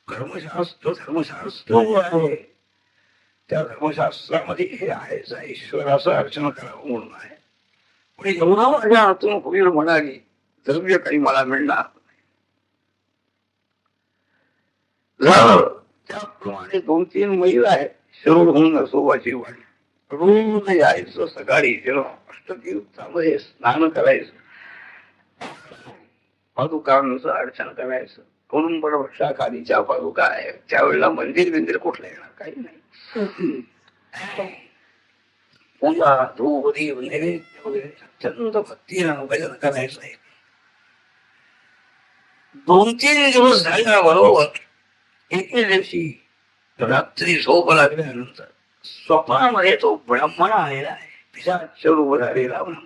धर्मशास्त्र आहे, त्या धर्मशास्त्रामध्ये हे आहे ईश्वराचं अर्चन करावं म्हणून आहे. पण एवढा माझ्या हातून होईल म्हणाली, द्रव्य काही मला मिळणार झालं. त्याप्रमाणे 2-3 मैल आहे शिरोडहून नरसोबाची वाडी. रोज यायचं सकाळी, अष्टतीर्थामध्ये स्नान करायचं, पादुकांचं अर्चन करायचं. कोण बड वृक्षाखालीच्या पादुका आहे, त्यावेळेला मंदिर कुठलं येणार, काही नाही. पूजा धूप दीप नैवेद्य वगैरे अत्यंत भक्तीनं भजन करायचं आहे. 2-3 दिवस झाल्याबरोबर एके दिवशी रात्री झोप लागल्यानंतर स्वप्नामध्ये तो ब्राह्मण आलेला आहे, पिशाच रूप झालेला ब्राह्मण.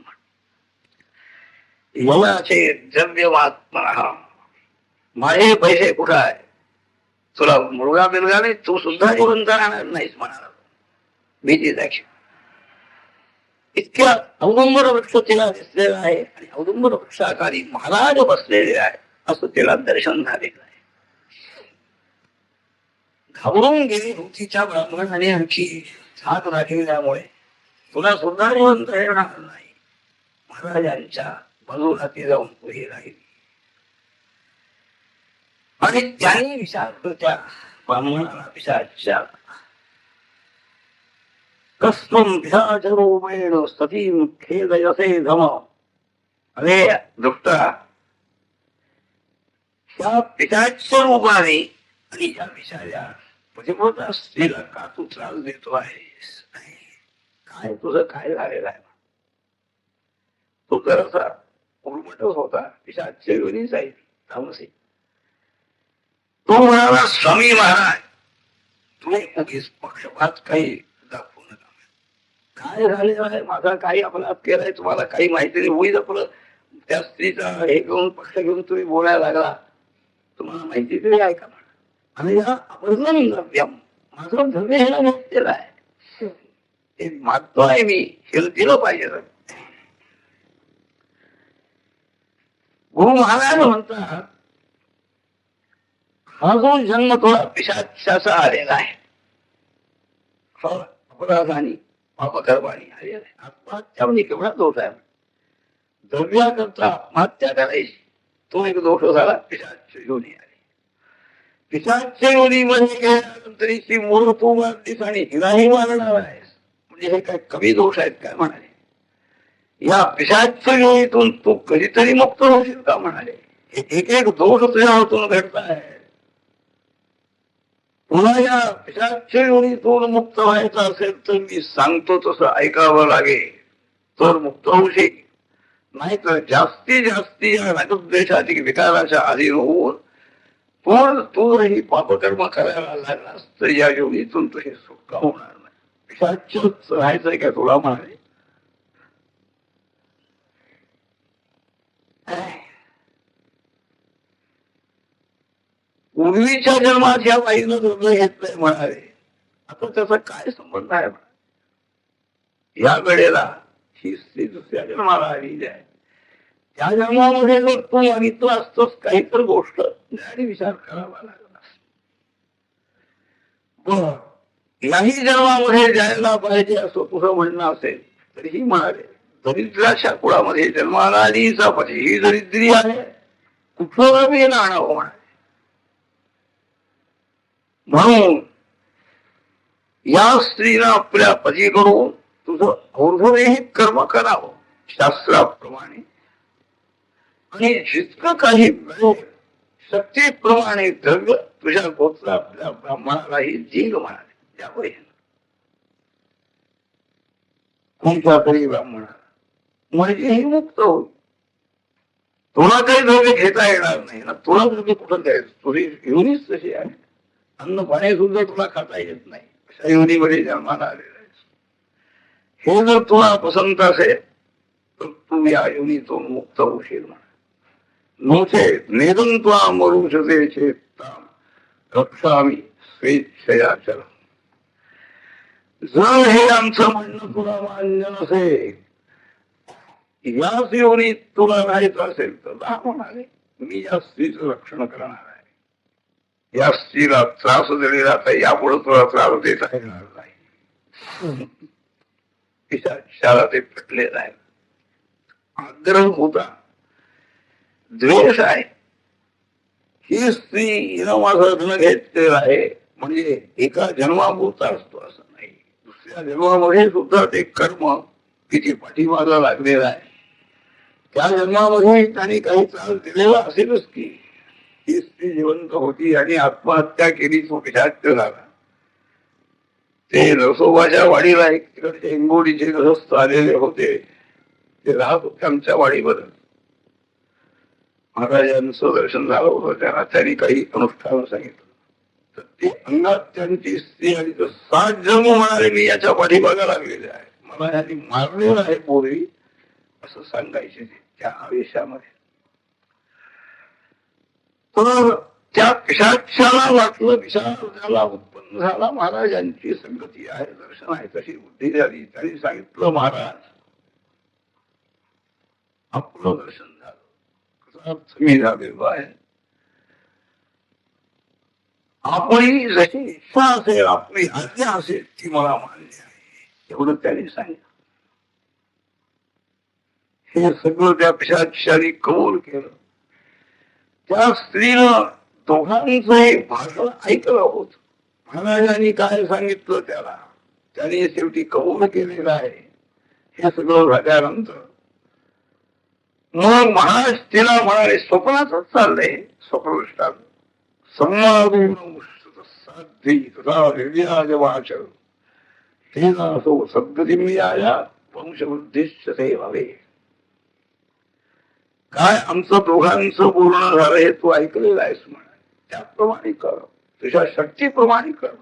यमाचे द्रव्य महात्मा, माझे पैसे कुठं आहे, तुला मुलगा बिलगा नाही, तू सुद्धा जिवंत राहणार नाहीस म्हणाला. भीती दाखव. इतक्या औदुंबर वृक्ष तिला दिसलेला आहे आणि औदुंबर वृक्षाखाली महाराज बसलेले आहे असं तिला दर्शन झालेलं आहे. घाबरून गेली होतीच्या ब्राह्मणाने आणखी हात राखल्यामुळे तुला सुद्धा जिवंत येणार नाही. महाराजांच्या बाजूला ती जाऊन पुढे राहिली आणि त्यांनी विचारलं त्या ब्राह्मणाला, पिशाच्या कस्त्वं पिशाचरूपेण सतीं खेदयसे धम. अरे दुष्टा, त्या पिशाच्या रूपाने आणि या पिशाच्या पतिव्रता स्त्रीला का तू त्रास देतो आहेस, काय तुझं काय झालेलं आहे. तो जरासा उर्मटच होता, पिशाच्या योनीच आहे तामसी. तो म्हणाला, स्वामी महाराज तुम्ही उगीच पक्षपात काही दाखवू नका. काय झालेलं आहे, माझा काही अपराध केलाय, तुम्हाला काही माहिती नाही. होईल आपलं त्या स्त्रीचा हे घेऊन पक्ष घेऊन तुम्ही बोलायला लागला, तुम्हाला माहिती तरी आहे का. आणि हा अपराधम द्रव्यम, माझं द्रव्य ह्याला घेतलेलं आहे, ते मागतोय मी, हे दिलं पाहिजे. गुरु महाराज म्हणतात, हा जो जन्म थोडा पिशाचाचा आलेला आहे, अपराधाने पापकर्माने आलेला आहे. आत्महत्या म्हणजे केवढा दोष आहे. द्रव्याकरता आत्महत्या करायची, तो एक दोष झाला. पिशाच योनी आली, पिशाच्या योनीमध्ये गेल्यानंतरची मूळ तू मारलीस आणि हिलाही मारणार आहेस, म्हणजे हे काय कमी दोष आहेत काय म्हणाले. या पिशाच्या योनीतून तू कधीतरी मुक्त होशील का म्हणाले. एक एक दोष तुझ्या हातून घडत आहे. पुन्हा या पिशाच्य योनीतून मुक्त व्हायचं असेल तर मी सांगतो तसं ऐकावं लागेल तर मुक्त होऊ नाहीतर जास्तीत जास्ती या रागद्वेषाधिक विकाराच्या अधीन होऊन पण तू ही पापकर्म करायला लागलास तर या योनीतून तुझी सुटका होणार नाही. पिशाच्यच राहायचंय का तुला म्हणाले. पूर्वीच्या जन्मात ह्या बाईनं लग्न घेतलंय म्हणाले. आता त्याचा काय संबंध आहे. या वेळेला ही स्त्री दुसऱ्या जन्माला आलेली आहे. त्या जन्मामध्ये जर तू मागितलं असतोस काही तर गोष्ट आणि विचार करावा लागला. बर याही जन्मामध्ये जायला पाहिजे असं तुझं म्हणणं असेल तरीही म्हणाले दरिद्राच्या कुळामध्ये जन्माला आलीचा पती ही दरिद्री आहे कुठं मी आणावं म्हणाले. म्हणून या स्त्रीनं आपल्या पतीकडून तुझं और्ध्वरेहित कर्म करावं शास्त्राप्रमाणे आणि जितकं काही मिळेल शक्तीप्रमाणे द्रव्य तुझ्या गोत्र आपल्या ब्राह्मणालाही देईल म्हणाले. त्यामुळे कोणत्या तरी ब्राह्मणाला म्हणजे मुक्त होईल. तुला काही द्रव्य घेता येणार नाही ना. तुला द्रव्य कुठं द्यायचं. तुझी योनीच तशी आहे. अन्न पाणी सुद्धा तुला खाता येत नाही. अशा योनीमध्ये जन्माला आलेला आहे. हे जर तुला पसंत असेल तर तू या योनीतून मुक्त होशील म्हणा. नोचेत नेदंत्वा मरुषते चेत्ताम रक्षामी स्वेच्छया. जर हे आमचं म्हणणं तुला मान्य नसेल याच योनीत तुला राहायचं असेल तर दा म्हणाले मी या स्त्रीचं रक्षण करणार आहे. या स्त्रीला त्रास दिलेला तर यापुढे तुला त्रास देता येणार नाही. शाळा ते पटलेलं आहे. आग्रह होता द्वेष आहे. ही स्त्री हिनं माझं लग्न घेतलेलं आहे म्हणजे एका जन्मापुरता असतो असं नाही. दुसऱ्या जन्मामध्ये सुद्धा ते कर्म किती पाठीमागा लागलेलं आहे. त्या जन्मामध्ये त्यांनी काही त्रास दिलेला असेलच की. ही स्त्री जिवंत होती आणि आत्महत्या केली तो पिशाच्य झाला. ते नरसोबाच्या वाडीला एक तिकडचे इंगोडीचे गृहस्थ आलेले होते. ते राहत होते आमच्या वाडीवर. महाराजांचं दर्शन झालं होतं. त्यांनी काही अनुष्ठान सांगितलं तर ते अंगात त्यांची स्त्री आणि 7 जन्म म्हणाले मी याच्या पाठीमागा लागलेले आहे. मला यांनी मारलेलं आहे पूर्वी असं सांगायचे त्या आवेशामध्ये. तर त्या पिशाच्याला वाटलं विचार झाला उत्पन्न झाला महाराजांची संगती आहे दर्शन आहे तशी बुद्धी झाली. त्यांनी सांगितलं महाराज आपलं दर्शन झालं मी झालेलो आहे. आपली जशी इच्छा असेल आपली आज्ञा असेल ती मला मान्य आहे एवढं त्यांनी सांगितलं. हे सगळं त्या पिशाचारी कबूल केलं. त्या स्त्रीनं दोघांचंही भाषण ऐकलं होत. महाराजांनी काय सांगितलं त्याला त्याने शेवटी कबूल केलेलं आहे. हे सगळं झाल्यानंतर मग महाराज तिला म्हणाले स्वप्नातच चाललंय स्वप्नदृष्टात वंशवृद्धिश्चते काय आमचं दोघांचं पूर्ण झालं हे तू ऐकलेलं आहेस म्हणा. त्याप्रमाणे कर तुझ्या शक्तीप्रमाणे कर.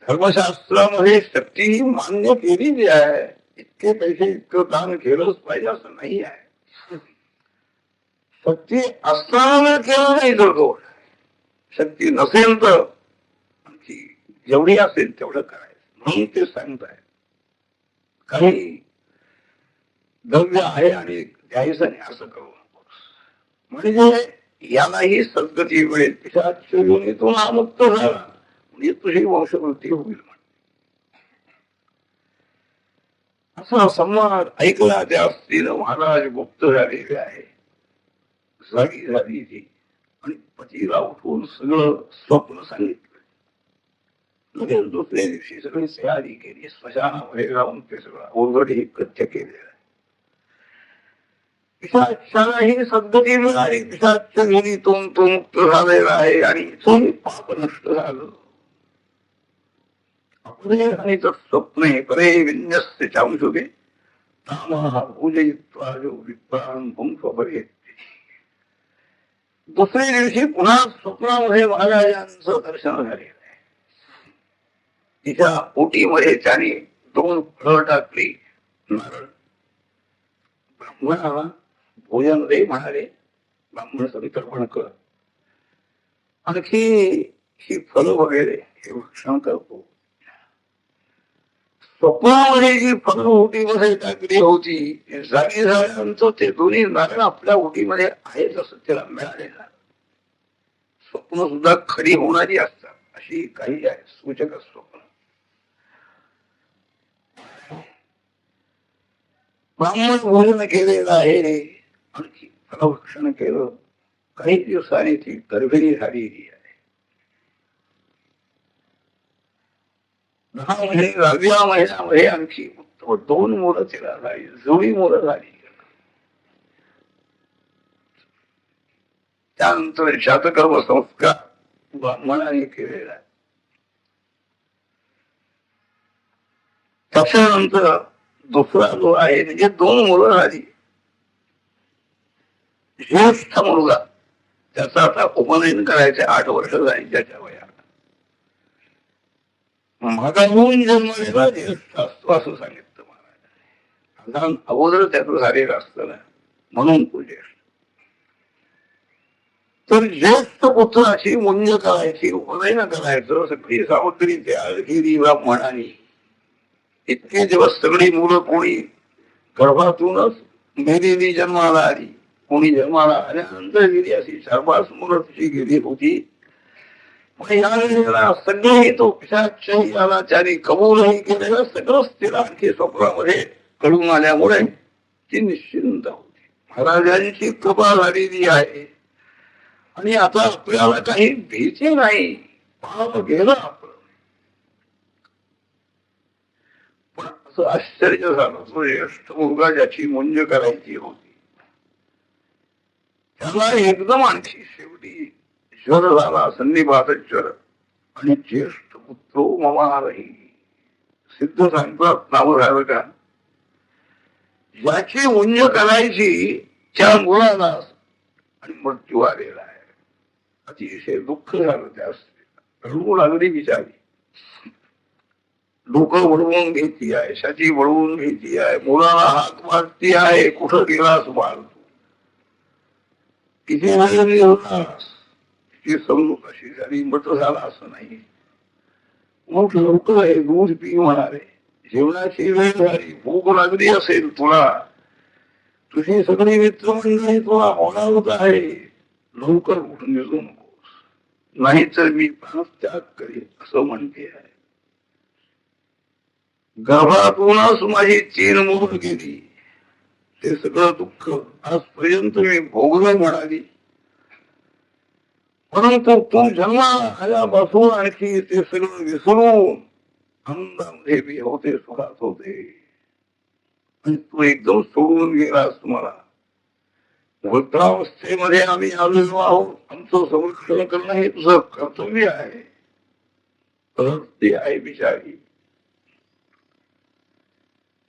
धर्मशास्त्रामध्ये शक्ती ही मान्य केलेली आहे. इतके पैसे इतकं दान केलंच पाहिजे असं नाही आहे. शक्ती असताना केलं नाही तर दोष. शक्ती नसेल तर आणखी जेवढी असेल तेवढं करायचं म्हणून ते सांगताय. काही द्रव्य आहे आणि द्यायचं नाही असं करू नकोस म्हणजे यालाही सद्गती मिळेल. पिशाच्योनीतून हा मुक्त झाला म्हणजे तुझी वंशवृद्धी होईल असा संवाद ऐकला. त्या स्त्रीनं महाराज गुप्त झालेले आहे. जागी झाली ती आणि पतीला उठवून सगळं स्वप्न सांगितलं. लगेच दुसऱ्या दिवशी सगळी तयारी केली. स्मशानामध्ये जाऊन ते सगळं अवघड हे कृत्य केलेलं आहे. पिशाचालाही सद्गती मिळाली. पिशाच्या योनीतून तो मुक्त झालेला आहे आणि इथून पाप नष्ट झालं. अपरे आणि तत्स्वप्ने परे विन्यस्य चांशुके तामः पूजयित्वा जो विप्रान् पुंसपरे. दुसऱ्या दिवशी पुन्हा स्वप्नामध्ये महाराजांचं दर्शन झालेलं आहे. तिच्या ओटीमध्ये त्याने 2 फळं टाकली. नारळ ब्राह्मणाला भोजन दे म्हणाले. ब्राह्मण सवितर्पण कर. आणखी ही फळं वगैरे हे भक्षण करतो. स्वप्नामध्ये जी फळं ओटीमध्ये टाकली होती जागी झाल्यानंतर ते दोन्ही नारळ आपल्या ओटीमध्ये आहेत असं त्याला मिळालेलं. स्वप्न सुद्धा खरी होणारी असतात अशी काही आहे सूचक स्वप्न. ब्राह्मण भोजन केलेलं आहे. आणखी फलभक्षण केलं. काही दिवसांनी ती गर्भिणी झालेली आहे. 10 महिने 10व्या महिन्यामध्ये आणखी 2 मुलं तिला झाली. जुळी मुलं झाली. त्यानंतर शातकर्म संस्कार ब्राह्मणाने केलेला आहे. त्याच्यानंतर दुसरा जो आहे म्हणजे 2 मुलं झाली. ज्येष्ठ मुलगा त्याचा आता उपनयन करायचे 8 वर्ष झाली त्याच्या वयात. मागाहून जन्मलेला ज्येष्ठ असतो असं सांगितलं महाराज. अगोदर त्याचं झालेलं असतं ना म्हणून तो ज्येष्ठ. तर ज्येष्ठ पुत्राची मुंज करायची उपनयन करायचं सगळी सामग्री तयार केली ब्राह्मणाने. इतके दिवस सगळी मुलं कोणी गर्भातूनच मेलेली जन्माला आली. कोणी जन्माला आल्यानंतर गेली. अशी 4-5 मुलं तिची गेली होती. सगळेही तो पिशाचही आला. त्याने कबूलही केलेलं सगळंच तिला आणखी स्वप्नामध्ये कळून आल्यामुळे ती निश्चिंत होती. महाराजांची कृपा झालेली आहे आणि आता आपल्याला काही भीती नाही. पाप गेलं आपलं. पण असं आश्चर्य झालं. तो ज्येष्ठ मुलगा ज्याची मुंज करायची होती त्याला एकदम आणखी शेवटी ज्वर झाला. संधिपात ज्वर. आणि ज्येष्ठ पुत्रो ममारही सिद्ध सांगतात नाव झालं का. ज्याची मुंज करायची त्या मुलाला आणि मृत्यू आलेला आहे. अतिशय दुःख झालं. त्या रडू लागली बिचारी. डोकं वळवून घेतली आहे. छाती वळवून घेतली आहे. मुलाला हात मारती आहे. कुठं गेलास मारतो. किती आनंदी होतास. ती समजूत अशी झाली. मत झाला असं नाही. मग लवकर आहे दूध पी म्हणाले. जेवणाची वेळ झाली. भूक लागली असेल तुला. तुझी सगळी मित्रमंडळी तुला बोलावत आहे. लवकर उठून निघू नकोस नाहीतर मी प्राणत्याग करेन असं म्हणते आहे. गर्भातूनच माझी 3 मुलं गेली. ते सगळं दुःख आजपर्यंत मी भोगलं म्हणाली. परंतु तू जन्माला आल्यापासून आणखी ते सगळं विसरून आनंदामध्ये मी होते. सुखात होते. आणि तू एकदम सोडून गेलास. मला वृद्धावस्थेमध्ये आम्ही आलेलो आहोत. आमचं संरक्षण करणं हे तुझं कर्तव्य आहे. ती आहे बिचारी.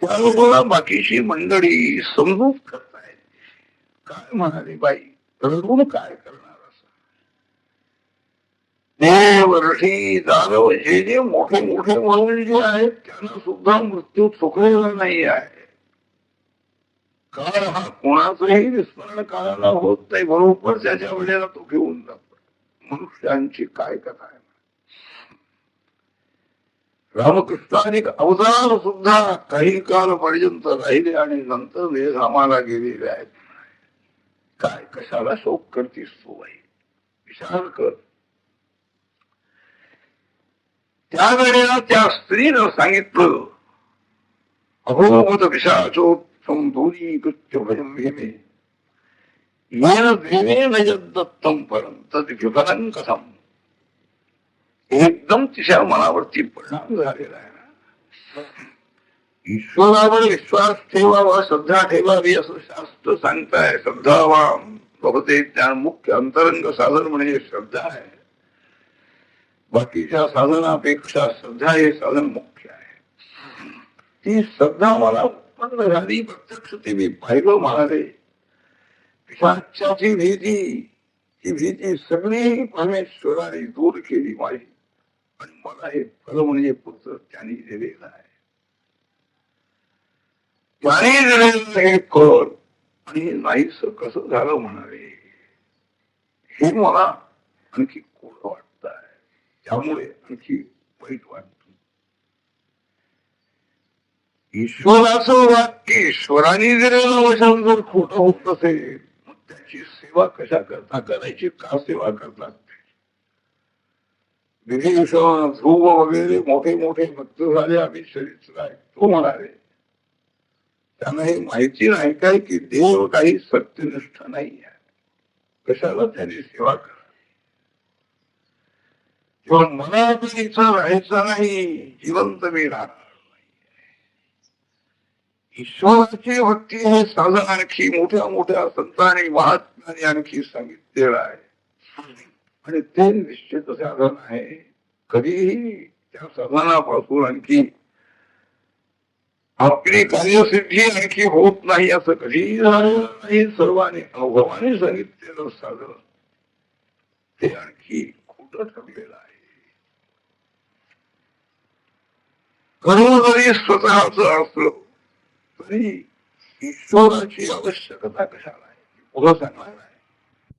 त्याबरोबर बाकीची मंडळी समजूत करतायत. काय म्हणाली बाई रडून काय करणार असं. देव ऋषी दानव जे जे मोठे मोठे म्हणून जे आहेत त्यांना सुद्धा मृत्यू चुकलेला नाही आहे. काळ हा कोणाचंही विस्मरण काळाला होत नाही. बरोबर त्याच्या वेळेला तो घेऊन जातो. मनुष्यांची काय कथा आहे. रामकृष्णाने अवतार सुद्धा काही काल पर्यंत राहिले आणि नंतर वेधामाला गेलेले आहेत. काय कशाला शोक करतीस तू बाई. विचार कर. त्या वेळेला त्या स्त्रीनं सांगितलं अहोमत पिशाचोत्तम दोन्ही कृत्य भयं भेमे येन देवेन यद्दत्तं परं तद् विफलं कथम. एकदम तिच्या मनावरती परिणाम झालेला आहे. ईश्वरावर विश्वास ठेवावा, श्रद्धा ठेवावी असं शास्त्र सांगताय. श्रद्धावान भवते ज्ञान. मुख्य अंतरंग साधन म्हणजे श्रद्धा आहे. बाकीच्या साधनापेक्षा श्रद्धा हे साधन मुख्य आहे. ती श्रद्धा मला उत्पन्न झाली प्रत्यक्ष. ते मी पाहिलं म्हणाले. पिशाचाची भीती, ती भीती सगळी परमेश्वराने दूर केली माझी. आणि मला हे फल म्हणजे पुत्र त्यांनी दिलेलं आहे. त्याने दिलेलं हे फळ आणि नाहीस कसं झालं म्हणाले, हे मला आणखी कोड वाटत आहे. त्यामुळे आणखी वाईट वाटत. ईश्वराचं वाक्य, ईश्वराने दिलेलं वचन जर खोटं होत असेल, मग त्याची सेवा कशा करता करायची, का सेवा करतात? विभीषण, ध्रुव वगैरे मोठे मोठे भक्त झाले आम्ही चरित्र ऐकतो म्हणाले. त्यांना हे माहिती नाही काय की देव काही सत्यनिष्ठ नाही आहे. कशाला त्यांनी सेवा करा. किंवा मला तर इथं राहायचं नाही, जिवंत मी राहणार. ईश्वराची भक्ती हे साधन आणखी मोठ्या मोठ्या संतांनी महात्म्याने आणखी सांगितलेलं आहे. आणि ते निश्चित साधन आहे. कधीही त्या साधनापासून आणखी आपली कार्यसिद्धी आणखी होत नाही असं कधीही झालेलं नाही. सर्वांनी अनुभवाने सांगितलेलं साधन ते आणखी खोटं ठरलेलं आहे. करून जरी स्वतःच असलं तरी ईश्वराची आवश्यकता कशाला आहे पुढं सांगणार आहे.